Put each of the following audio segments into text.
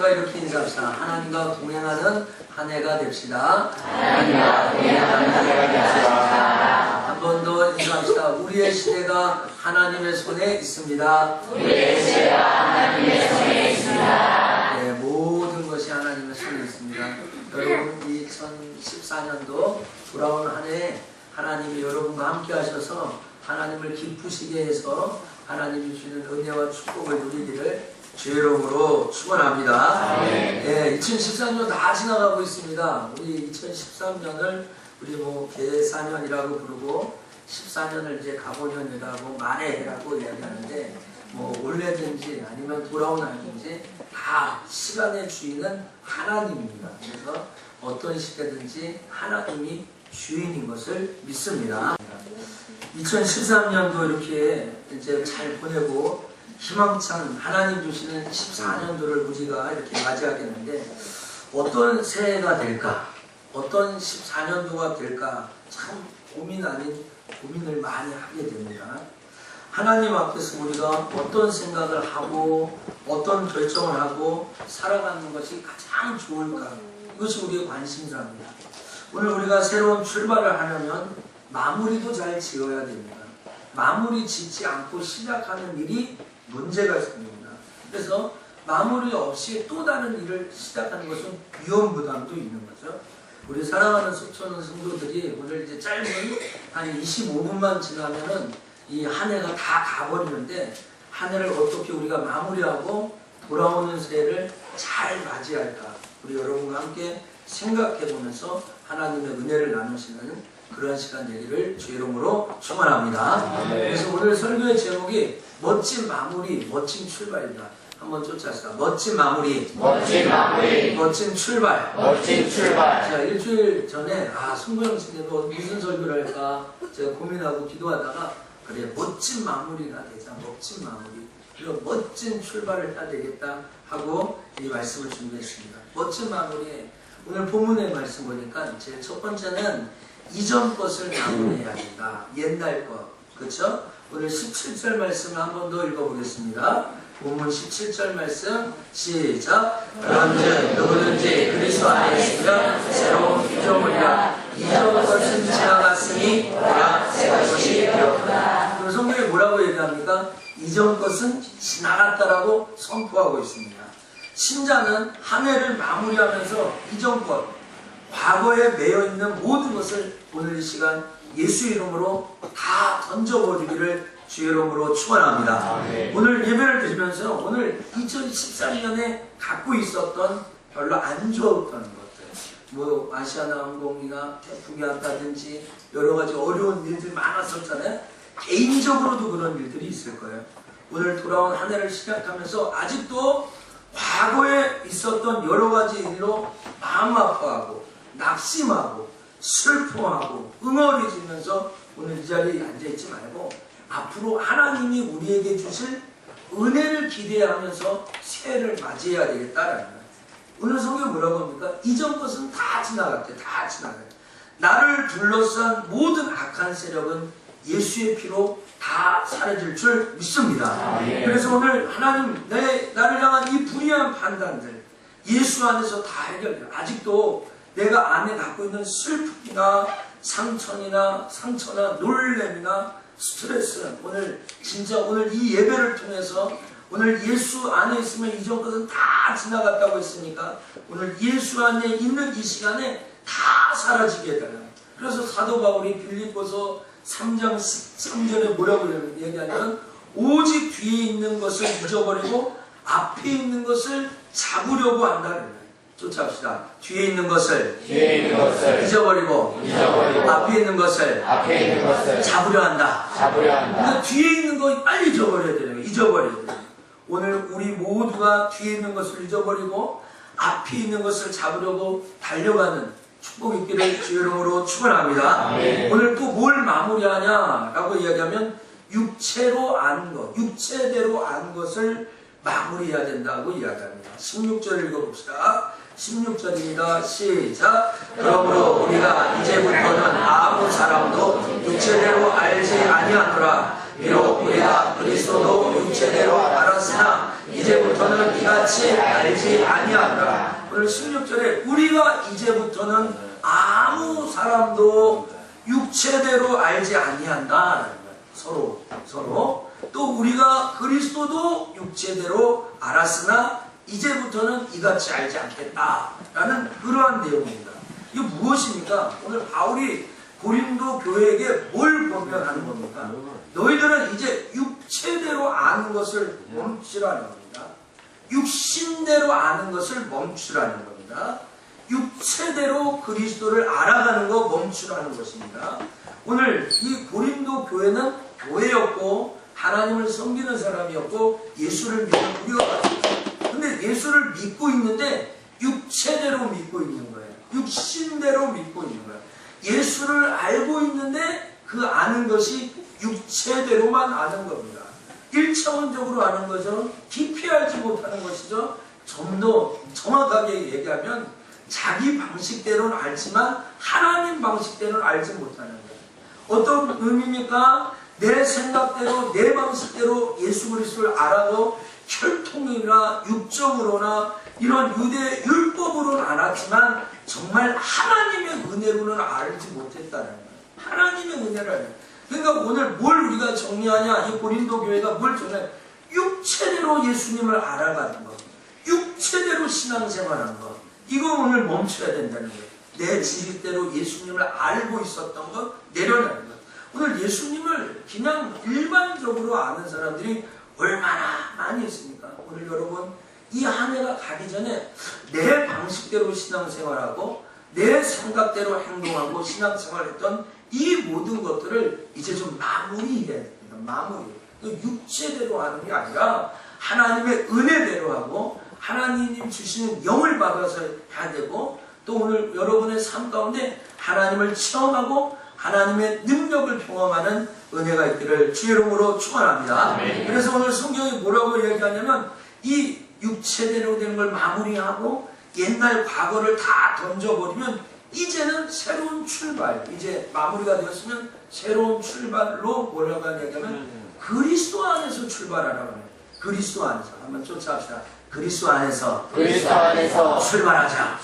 이렇게 인사합시다. 하나님과 동행하는 한 해가 됩시다. 하나님과 동행하는 한 해가 됩시다. 한 번 더 인사합시다. 우리의 시대가 하나님의 손에 있습니다. 우리의 시대가 하나님의 손에 있습니다. 네, 모든 것이 하나님의 손에 있습니다. 여러분, 2014년도 돌아온 한 해 하나님이 여러분과 함께 하셔서 하나님을 기쁘시게 해서 하나님이 주는 은혜와 축복을 누리기를 주의 이름으로 축원합니다. 네, 2014년 다 지나가고 있습니다. 우리 2013년을 우리 개사년이라고 부르고 14년을 이제 가보년이라고 만해라고 이야기하는데 올해든지 아니면 돌아온 날든지 다 시간의 주인은 하나님입니다. 그래서 어떤 시대든지 하나님이 주인인 것을 믿습니다. 2013년도 이렇게 이제 잘 보내고 희망찬 하나님 주시는 14년도를 우리가 이렇게 맞이하겠는데 어떤 새해가 될까? 어떤 14년도가 될까? 참 고민 아닌 고민을 많이 하게 됩니다. 하나님 앞에서 우리가 어떤 생각을 하고 어떤 결정을 하고 살아가는 것이 가장 좋을까? 이것이 우리의 관심사입니다. 오늘 우리가 새로운 출발을 하려면 마무리도 잘 지어야 됩니다. 마무리 짓지 않고 시작하는 일이 문제가 있습니다. 그래서 마무리 없이 또 다른 일을 시작하는 것은 위험 부담도 있는 거죠. 우리 사랑하는 속초는 성도들이 오늘 이제 짧은 한 25분만 지나면은 이 한 해가 다 가버리는데 한 해를 어떻게 우리가 마무리하고 돌아오는 새해를 잘 맞이할까? 우리 여러분과 함께 생각해 보면서 하나님의 은혜를 나누시는 그런 시간 되기를 주의 이름으로 축원합니다. 그래서 오늘 설교의 제목이 멋진 마무리, 멋진 출발입니다. 한번 쫓아서 멋진 마무리, 멋진 마무리, 멋진 출발, 멋진 출발. 자, 일주일 전에 송구영 씨도 무슨 설교를 할까 제가 고민하고 기도하다가 그래 멋진 마무리가 되자, 멋진 마무리, 그리고 멋진 출발을 해야 되겠다 하고 이 말씀을 준비했습니다. 멋진 마무리. 오늘 본문의 말씀 보니까 제 첫 번째는 이전 것을 마무리해야 된다. 옛날 것. 그렇죠? 오늘 17절 말씀을 한 번 더 읽어보겠습니다. 본문 17절 말씀 시작. 그런즉 누구든지 그리스도 안에 있으면 새로운 피조물이라 이전 것은 지나갔으니 보라 새 것이 되었구나. 그럼 성경에 뭐라고 얘기합니까? 이전 것은 지나갔다라고 선포하고 있습니다. 신자는 한 해를 마무리하면서 이전 것, 과거에 매여있는 모든 것을 오늘 이 시간 예수 이름으로 다 던져버리기를 주의 이름으로 축원합니다. 오늘 예배를 드리면서 오늘 2013년에 갖고 있었던 별로 안 좋았던 것들, 아시아나항공이나 태풍이 왔다든지 여러 가지 어려운 일들이 많았었잖아요. 개인적으로도 그런 일들이 있을 거예요. 오늘 돌아온 한 해를 시작하면서 아직도 과거에 있었던 여러 가지 일로 마음 아파하고 낙심하고 슬퍼하고 응어리지면서 오늘 이 자리에 앉아있지 말고 앞으로 하나님이 우리에게 주실 은혜를 기대하면서 새해를 맞이해야 되겠다라는 거예요. 오늘 성경에 뭐라고 합니까? 이전 것은 다 지나갔대. 다 지나갔대. 나를 둘러싼 모든 악한 세력은 예수의 피로 다 사라질 줄 믿습니다. 그래서 오늘 하나님 나를 향한 이 불의한 판단들 예수 안에서 다 해결돼요. 아직도 내가 안에 갖고 있는 슬픔이나 상처나 놀램이나 스트레스, 오늘 진짜 오늘 이 예배를 통해서 오늘 예수 안에 있으면 이전 것은 다 지나갔다고 했으니까 오늘 예수 안에 있는 이 시간에 다 사라지게 되는. 그래서 사도 바울이 빌립보서 3장 13절에 뭐라고 얘기하냐면 오직 뒤에 있는 것을 잊어버리고 앞에 있는 것을 잡으려고 한다는. 쫓아갑시다. 뒤에 있는 것을 잊어버리고 앞에 있는 것을 잡으려 한다. 그러니까 뒤에 있는 거 빨리 잊어버려야 돼요. 잊어버려야 돼요. 오늘 우리 모두가 뒤에 있는 것을 잊어버리고 앞에 있는 것을 잡으려고 달려가는 축복 있기를 주의 이름으로 축원합니다. 오늘 또 뭘 마무리하냐라고 이야기하면 육체로 안 것, 육체대로 안 것을 마무리해야 된다고 이야기합니다. 16절 읽어봅시다. 16절입니다. 시작. 그러므로 우리가 이제부터는 아무 사람도 육체대로 알지 아니하노라. 비록 우리가 그리스도도 육체대로 알았으나 이제부터는 이같이 알지 아니하노라. 오늘 16절에 우리가 이제부터는 아무 사람도 육체대로 알지 아니한다. 서로 또 우리가 그리스도도 육체대로 알았으나 이제부터는 이같이 알지 않겠다라는 그러한 내용입니다. 이게 무엇입니까? 오늘 바울이 고린도 교회에게 뭘 권면하는 겁니까? 너희들은 이제 육체대로 아는 것을 멈추라는 겁니다. 육신대로 아는 것을 멈추라는 겁니다. 육체대로 그리스도를 알아가는 거 멈추라는 것입니다. 오늘 이 고린도 교회는 교회였고 하나님을 섬기는 사람이었고 예수를 믿는 우리가 같습니다. 근데 예수를 믿고 있는데 육체대로 믿고 있는 거예요. 육신대로 믿고 있는 거예요. 예수를 알고 있는데 그 아는 것이 육체대로만 아는 겁니다. 1차원적으로 아는 거죠. 깊이 알지 못하는 것이죠. 좀 더 정확하게 얘기하면 자기 방식대로는 알지만 하나님 방식대로는 알지 못하는 거예요. 어떤 의미입니까? 내 생각대로 내 방식대로 예수 그리스도를 알아도 혈통이나 육정으로나 이런 유대 율법으로는 알았지만 정말 하나님의 은혜로는 알지 못했다는 거예요. 하나님의 은혜를 알아요. 그러니까 오늘 뭘 우리가 정리하냐? 이 고린도 교회가 뭘 정리하냐? 육체대로 예수님을 알아가는 것, 육체대로 신앙생활하는 것, 이거 오늘 멈춰야 된다는 거예요. 내 지식대로 예수님을 알고 있었던 것 내려놓는 것. 오늘 예수님을 그냥 일반적으로 아는 사람들이 얼마나 많이 있습니까? 오늘 여러분 이 한 해가 가기 전에 내 방식대로 신앙생활하고 내 생각대로 행동하고 신앙생활했던 이 모든 것들을 이제 좀 마무리해야 됩니다. 마무리. 육체대로 하는 게 아니라 하나님의 은혜대로 하고 하나님 주시는 영을 받아서 해야 되고 또 오늘 여러분의 삶 가운데 하나님을 체험하고 하나님의 능력을 경험하는 은혜가 있기를 주의 이름으로 축원합니다. 그래서 오늘 성경이 뭐라고 얘기하냐면 이 육체대로 되는 걸 마무리하고 옛날 과거를 다 던져버리면 이제는 새로운 출발, 이제 마무리가 되었으면 새로운 출발로 뭐라고 얘기하면 그리스도 안에서 출발하라고 해요. 그리스도 안에서 한번 쫓아합시다. 그리스도 안에서 출발하자.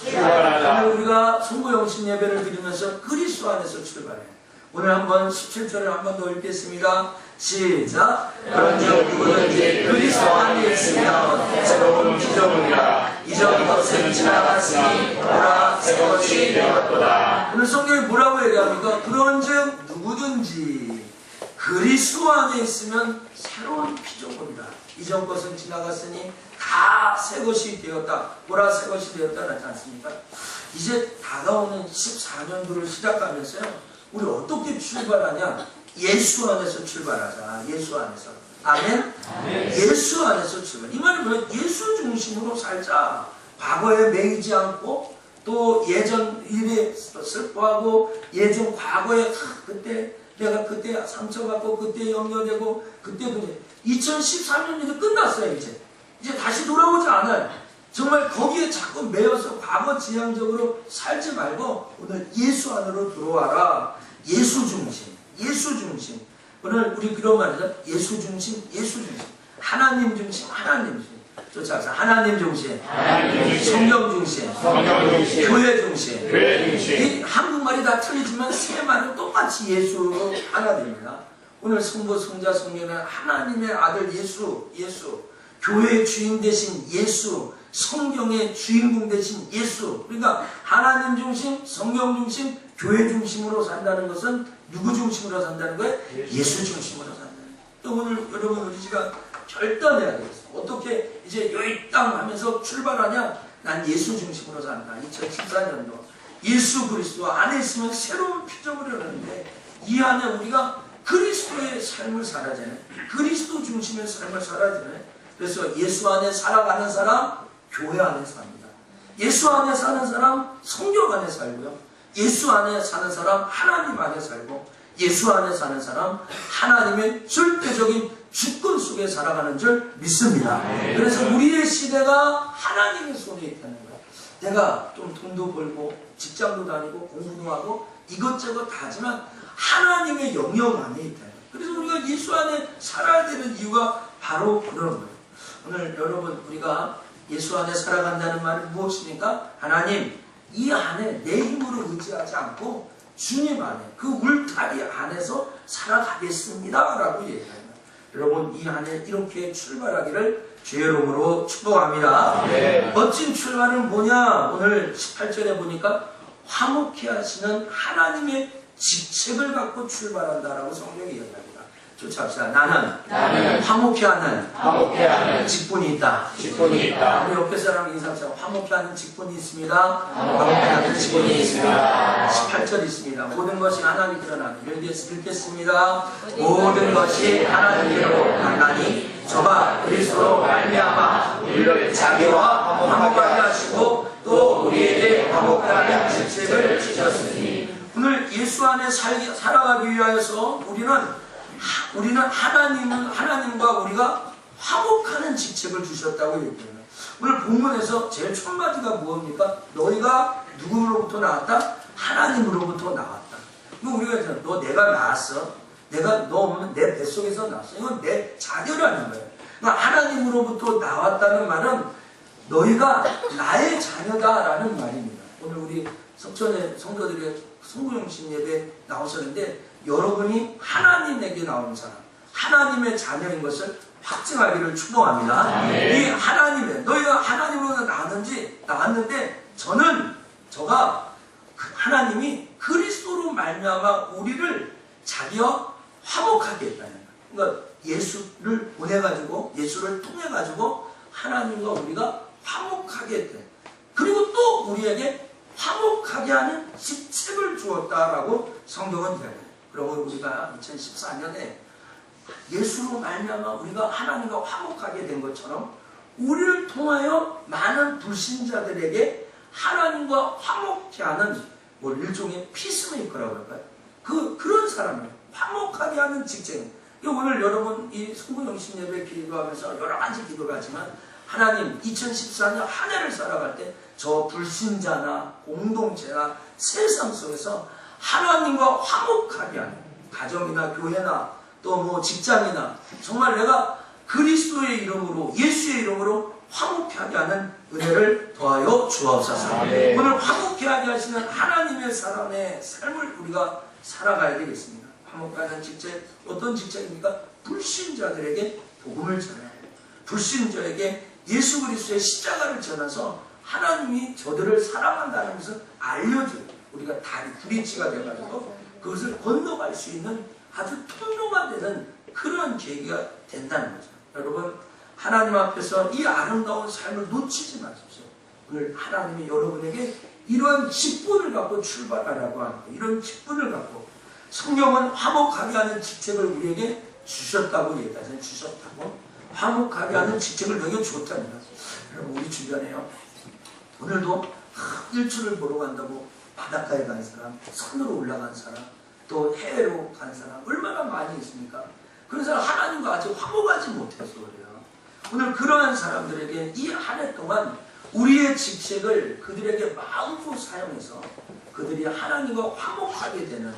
오늘 우리가 성구영신 예배를 드리면서 그리스도 안에서 출발해요. 오늘 한번 17절을 한번 더 읽겠습니다. 시작. 그런즉 누구든지 그리스도 안에 있으면 새로운 피조물이라 이전 것은 지나갔으니 보라 새 것이 되었도다. 오늘 성경이 뭐라고 얘기합니까? 그런즉 누구든지 그리스도 안에 있으면 새로운 피조물이다. 이전 것은 지나갔으니 다 새 것이 되었다. 보라 새 것이 되었다. 하지 않습니까? 이제 다가오는 14년도를 시작하면서요. 우리 어떻게 출발하냐? 예수 안에서 출발하자. 예수 안에서. 아멘? 예수 안에서 출발. 이 말이 뭐예요? 예수 중심으로 살자. 과거에 매이지 않고 또 예전 일에 슬퍼하고 예전 과거에 그때 내가 그때 상처받고 그때 염려되고 그때 2013년이 끝났어요. 이제 다시 돌아오지 않아요. 정말 거기에 자꾸 매여서 과거 지향적으로 살지 말고 오늘 예수 안으로 들어와라. 예수 중심, 예수 중심. 오늘 우리 그런 말이죠. 예수 중심, 예수 중심. 하나님 중심, 하나님 중심. 쫓아가서 하나님 중심, 성경 중심, 교회 중심. 이 한국말이 다 틀리지만 세 말은 똑같이 예수로 하나 됩니다. 오늘 성부, 성자, 성령은 하나님의 아들 예수, 교회의 주인 되신 예수, 성경의 주인공 되신 예수. 그러니까 하나님 중심, 성경 중심, 교회 중심으로 산다는 것은 누구 중심으로 산다는 거예요? 예수 중심으로 산다는 거예요. 또 오늘 여러분 우리 지금 결단해야 되겠어요. 어떻게 이제 여기 땅 하면서 출발하냐? 난 예수 중심으로 산다. 2014년도 예수 그리스도 안에 있으면 새로운 피조물이라는데 이 안에 우리가 그리스도의 삶을 살아야 되네. 그리스도 중심의 삶을 살아야 되네. 그래서 예수 안에 살아가는 사람 교회 안에 삽니다. 예수 안에 사는 사람 성경 안에 살고요. 예수 안에 사는 사람 하나님 안에 살고 예수 안에 사는 사람 하나님의 절대적인 주권 속에 살아가는 줄 믿습니다. 그래서 우리의 시대가 하나님의 손에 있다는 거예요. 내가 좀 돈도 벌고 직장도 다니고 공부도 하고 이것저것 다 하지만 하나님의 영역 안에 있다. 그래서 우리가 예수 안에 살아야 되는 이유가 바로 그런 거예요. 오늘 여러분 우리가 예수 안에 살아간다는 말은 무엇입니까? 하나님 이 안에 내 힘으로 의지하지 않고 주님 안에 그 울타리 안에서 살아가겠습니다 라고 얘기합니다. 여러분 이 안에 이렇게 출발하기를 주의 이름으로 축복합니다. 네. 멋진 출발은 뭐냐? 오늘 18절에 보니까 화목케 하시는 하나님의 직책을 갖고 출발한다라고 성경이 이야기합니다. 쫓아갑시다. 나는 화목케 하는 직분이 있다. 우리 옆에 사람 인사합시다. 화목케 하는 직분이 있습니다. 화목케 하는 직분이 있습니다. 18절 있습니다. 모든 것이 하나님께로 나누니 읽겠습니다. 모든 것이 하나님께로 나누니 저가 그리스도로 말미암아 우리를 자기와 화목하게 하시고 또 우리에게 화목하게 하는 직책을 주셨으니. 오늘 예수 안에 살아가기 위하여서 우리는 하나님과 우리가 화목하는 직책을 주셨다고 얘기합니다. 오늘 본문에서 제일 첫 마디가 무엇입니까? 너희가 누구로부터 나왔다? 하나님으로부터 나왔다. 이거 우리가 이제 너 내가 나왔어. 너 없는 내 뱃속에서 나왔어. 이건 내 자녀라는 거예요. 그러니까 하나님으로부터 나왔다는 말은 너희가 나의 자녀다라는 말입니다. 오늘 우리 석천의 성도들의 성구영신 예배 나오셨는데 여러분이 하나님에게 나오는 사람, 하나님의 자녀인 것을 확증하기를 축복합니다. 이 하나님의 너희가 하나님으로 나왔는데 저가 하나님이 그리스도로 말미암아 우리를 자기와 화목하게 했다는 거예요. 그러니까 예수를 보내가지고 예수를 통해가지고 하나님과 우리가 화목하게 했대. 그리고 또 우리에게 화목하게 하는 직책을 주었다라고 성경은 이야기해요. 그러고 우리가 2014년에 예수로 말미암아 우리가 하나님과 화목하게 된 것처럼 우리를 통하여 많은 불신자들에게 하나님과 화목케 하는 일종의 피스메이커라고 할까요? 그런 사람을 화목하게 하는 직책. 오늘 여러분 이 성구영신 예배 기도하면서 여러 가지 기도를 하지만 하나님 2014년 한 해를 살아갈 때 저 불신자나 공동체나 세상 속에서 하나님과 화목하게 하는 가정이나 교회나 또 직장이나 정말 내가 그리스도의 이름으로 예수의 이름으로 화목하게 하는 은혜를 더하여 주옵소서. 오늘 화목하게 하시는 하나님의 사람의 삶을 우리가 살아가야 되겠습니다. 화목하는 직책, 어떤 직책입니까? 불신자들에게 복음을 전하고 불신자에게 예수 그리스도의 십자가를 전해서 하나님이 저들을 사랑한다는 것을 알려줘요. 우리가 브릿지가 돼가지고 그것을 건너갈 수 있는 아주 통로가 되는 그런 계기가 된다는 거죠. 여러분 하나님 앞에서 이 아름다운 삶을 놓치지 마십시오. 오늘 하나님이 여러분에게 이러한 직분을 갖고 출발하라고 하는 거예요. 이런 직분을 갖고 성경은 화목하게 하는 직책을 우리에게 주셨다고 얘기하잖아요. 주셨다고 화목하게 하는 직책을 너에게 줬답니다. 여러분 우리 주변에요. 오늘도 일출을 보러 간다고 바닷가에 간 사람, 산으로 올라간 사람, 또 해외로 간 사람 얼마나 많이 있습니까? 그런 사람 하나님과 아직 화목하지 못해서 그래요. 오늘 그러한 사람들에게 이 한 해 동안 우리의 직책을 그들에게 마음껏 사용해서 그들이 하나님과 화목하게 되는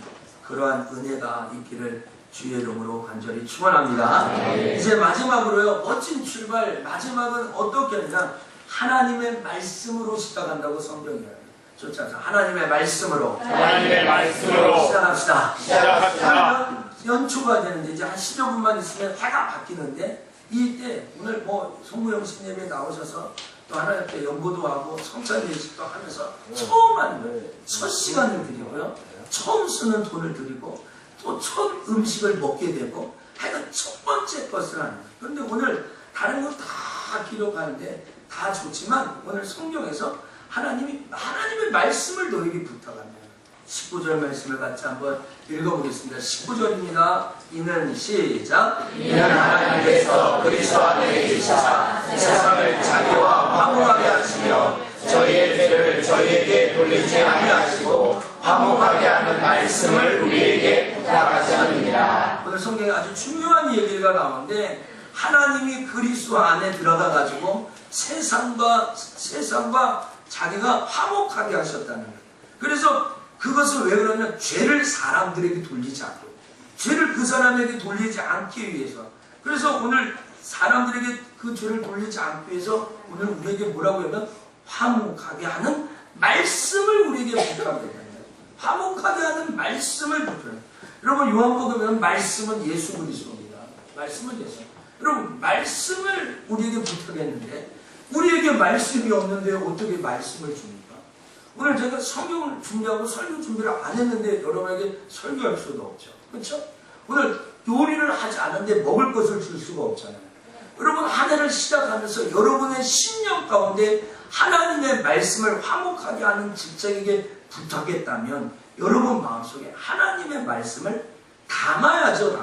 그러한 은혜가 있기를 주의 이름으로 간절히 축원합니다. 이제 마지막으로요. 멋진 출발 마지막은 어떻게 하느냐? 하나님의 말씀으로 시작한다고 성경이 이야기해요. 쫓아서 하나님의 말씀으로 시작합시다. 연초가 되는데 이제 한 10여 분만 있으면 해가 바뀌는데 이때 오늘 성구영신 예배 나오셔서 또 하나님 앞에 연보도 하고 성찬 예식도 하면서 처음 하는 거예요. 첫 시간을 드리고요. 처음 쓰는 돈을 드리고 또 첫 음식을 먹게 되고 하여간 첫 번째 것을 하는 거예요. 그런데 오늘 다른 건 다 기록하는데 다 좋지만 오늘 성경에서 하나님의 말씀을 너에게 부탁합니다. 19절 말씀을 같이 한번 읽어보겠습니다. 19절입니다. 이는 시작. 이는 하나님께서 그리스도 안에 계시사 세상을 자기와 화목하게 하시며 저희의 죄를 저희에게 돌리지 아니하시고 화목하게 하는 말씀을 우리에게 부탁하셨느니라. 오늘 성경에 아주 중요한 얘기가 나오는데 하나님이 그리스도 안에 들어가 가지고 세상과 자기가 화목하게 하셨다는 거예요. 그래서 그것을 왜 그러냐? 죄를 사람들에게 돌리지 않고 죄를 그 사람에게 돌리지 않기 위해서. 그래서 오늘 사람들에게 그 죄를 돌리지 않기 위해서 오늘 우리에게 뭐라고 하면 화목하게 하는 말씀을 우리에게 부탁하게 되는 거예요. 화목하게 하는 말씀을 부탁해요. 여러분 요한복음에는 말씀은 예수 그리스도입니다. 말씀은 예수. 여러분 말씀을 우리에게 부탁했는데 우리에게 말씀이 없는데 어떻게 말씀을 줍니까? 오늘 제가 성경을 준비하고 설교 준비를 안 했는데 여러분에게 설교할 수도 없죠. 그렇죠? 오늘 요리를 하지 않은데 먹을 것을 줄 수가 없잖아요. 여러분 한 해를 시작하면서 여러분의 신령 가운데 하나님의 말씀을 화목하게 하는 직장에게 부탁했다면 여러분 마음속에 하나님의 말씀을 담아야죠.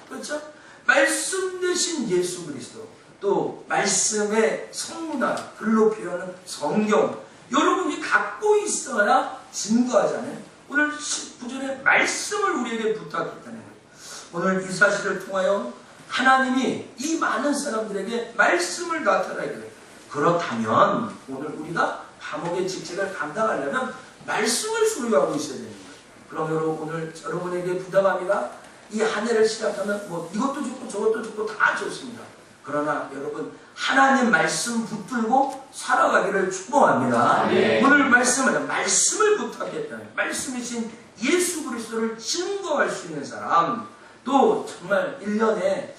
그렇죠? 말씀 대신 예수 그리스도, 또 말씀의 성문화, 글로 표현하는 성경, 여러분이 갖고 있어야 증거하잖아요. 오늘 19절에 말씀을 우리에게 부탁했다는 거예요. 오늘 이 사실을 통하여 하나님이 이 많은 사람들에게 말씀을 나타내게 돼요. 그렇다면 오늘 우리가 화목의 직책을 감당하려면 말씀을 소유하고 있어야 되는 거예요. 그럼 여러분 오늘 여러분에게 부탁합니다. 이 한 해를 시작하면 뭐 이것도 좋고 저것도 좋고 다 좋습니다. 그러나 여러분 하나님 말씀 붙들고 살아가기를 축복합니다. 오늘 말씀을 부탁했다는 말씀이신 예수 그리스도를 증거할 수 있는 사람, 또 정말 1년에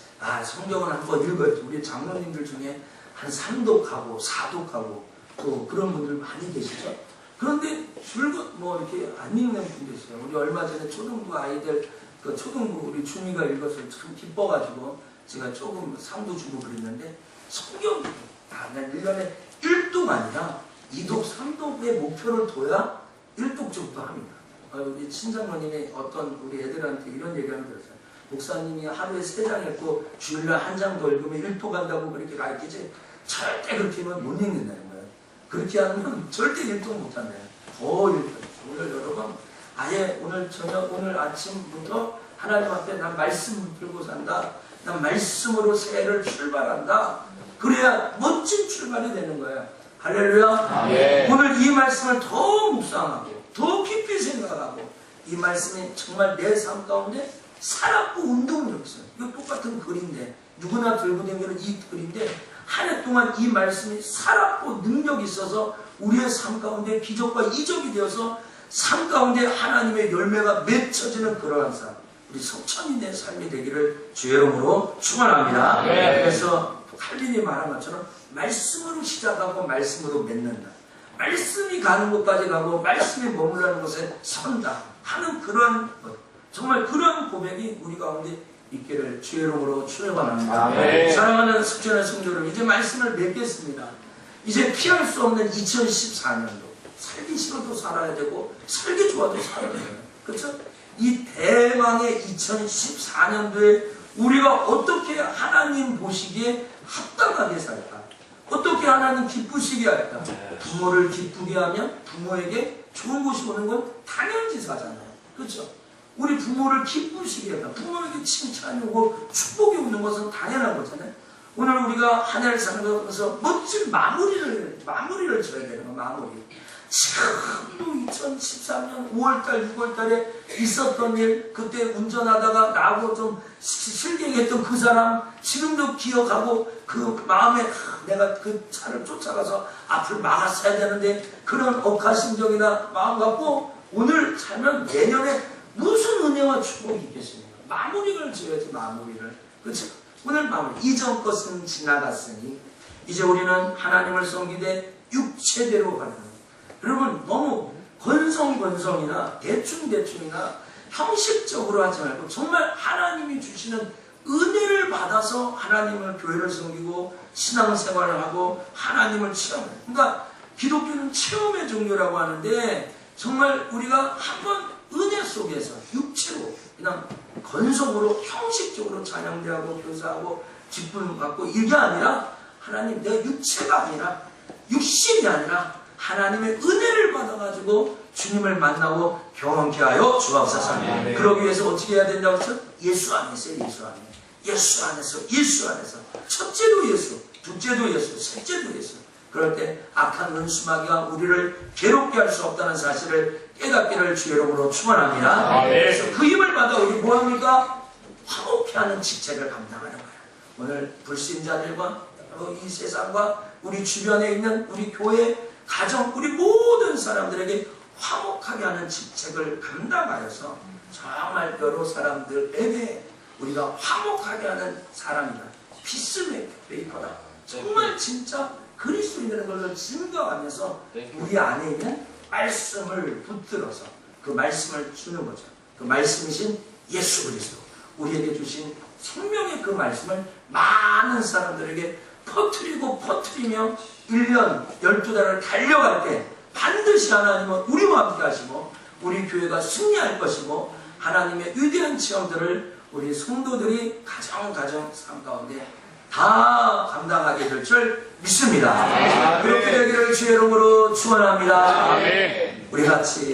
성경을 한번 읽어야지. 우리 장로님들 중에 한 3독하고 4독하고 또 그런 분들 많이 계시죠. 그런데 줄곧 뭐 이렇게 안 읽는 분도 있어요. 우리 얼마 전에 초등부 아이들, 그 초등부 우리 주미가 읽어서 참 기뻐가지고 제가 조금 상도 주고 그랬는데 성경이 난 1년에 1독 아니라 2독, 3독의 목표를 둬야 1독 정도 합니다. 우리 친장로님이 어떤 우리 애들한테 이런 얘기하는 거 들었어요. 목사님이 하루에 3장 읽고 주일날 한 장 더 읽으면 1독 한다고 그렇게 가르치지 절대 그렇게 하면 못 읽는다는 거예요. 그렇게 하면 절대 1독 못한대요. 더 읽어요. 오늘 여러분 아예 오늘 저녁 오늘 아침부터 하나님 앞에 난 말씀 붙들고 산다. 난 말씀으로 새해를 출발한다. 그래야 멋진 출발이 되는 거예요. 할렐루야. 오늘 이 말씀을 더 묵상하고 더 깊이 생각하고 이 말씀이 정말 내 삶 가운데 살았고 운동력 있어요. 이거 똑같은 글인데 누구나 들고 다니는 이 글인데 한 해 동안 이 말씀이 살았고 능력이 있어서 우리의 삶 가운데 기적과 이적이 되어서 삶 가운데 하나님의 열매가 맺혀지는 그러한 삶, 우리 성천인의 삶이 되기를 주의 이름으로 축원합니다. 그래서 칼빈이 말한 것처럼 말씀으로 시작하고 말씀으로 맺는다. 말씀이 가는 곳까지 가고 말씀이 머무르는 곳에 선다 하는 그런 정말 그런 고백이 우리 가운데 있기를 주의 이름으로 축원합니다. 사랑하는 숙전의 성도들, 이제 말씀을 맺겠습니다. 이제 피할 수 없는 2014년도 살기 싫어도 살아야 되고 살기 좋아도 살아야 돼요. 그렇죠? 이 대망의 2014년도에 우리가 어떻게 하나님 보시기에 합당하게 살까? 어떻게 하나님 기쁘시게 할까? 부모를 기쁘게 하면 부모에게 좋은 것이 오는 건 당연지사잖아요. 그렇죠? 우리 부모를 기쁘시게 할까? 부모에게 칭찬이 오고 축복이 오는 것은 당연한 거잖아요. 오늘 우리가 한 해를 살면서 멋진 마무리를 줘야 되는 거예요. 마무리. 지금도 2013년 5월달, 6월달에 있었던 일, 그때 운전하다가 나하고 좀 실갱했던 그 사람, 지금도 기억하고 그 마음에 내가 그 차를 쫓아가서 앞을 막았어야 되는데 그런 억하심정이나 마음 갖고 오늘 살면 내년에 무슨 은혜와 축복이 있겠습니까? 마무리를 지어야지, 마무리를. 그렇죠? 오늘 마무리. 이전 것은 지나갔으니 이제 우리는 하나님을 섬기되 육체대로 가는 거예요. 여러분 너무 건성이나 대충이나 형식적으로 하지 말고 정말 하나님이 주시는 은혜를 받아서 하나님을 교회를 섬기고 신앙생활을 하고 하나님을 체험해요. 그러니까 기독교는 체험의 종교라고 하는데 정말 우리가 한번 은혜 속에서 육체로 그냥 건성으로 형식적으로 찬양대하고 교사하고 기쁨 갖고 이게 아니라 하나님 내 육체가 아니라 육신이 아니라 하나님의 은혜를 받아가지고 주님을 만나고 경험케 하여 주옵소서. 그러기 위해서 어떻게 해야 된다고 했죠? 예수 안에서 예수 안에서 첫째도 예수, 둘째도 예수, 셋째도 예수. 그럴 때 악한 은수마귀가 우리를 괴롭게 할 수 없다는 사실을 깨닫기를 주의 이름으로 축원합니다. 그래서 그 힘을 받아 우리 뭐합니까? 화목케 하는 직책을 감당하는 거예요. 오늘 불신자들과 또 이 세상과 우리 주변에 있는 우리 교회, 가정, 우리 모든 사람들에게 화목하게 하는 직책을 감당하여서 정말 여러 사람들에게 우리가 화목하게 하는 사람이다. 피스메이커다. 정말 진짜 그리스도인이라는 것을 증거하면서 우리 안에 있는 말씀을 붙들어서 그 말씀을 주는 거죠. 그 말씀이신 예수 그리스도, 우리에게 주신 생명의 그 말씀을 많은 사람들에게 퍼뜨리며 1년 12달을 달려갈 때 반드시 하나님은 우리와 함께 하시고 우리 교회가 승리할 것이고 하나님의 위대한 체험들을 우리 성도들이 가정 삶 가운데 다 감당하게 될 줄 믿습니다. 그렇게 되기를 주의 이름으로 축원합니다. 우리 같이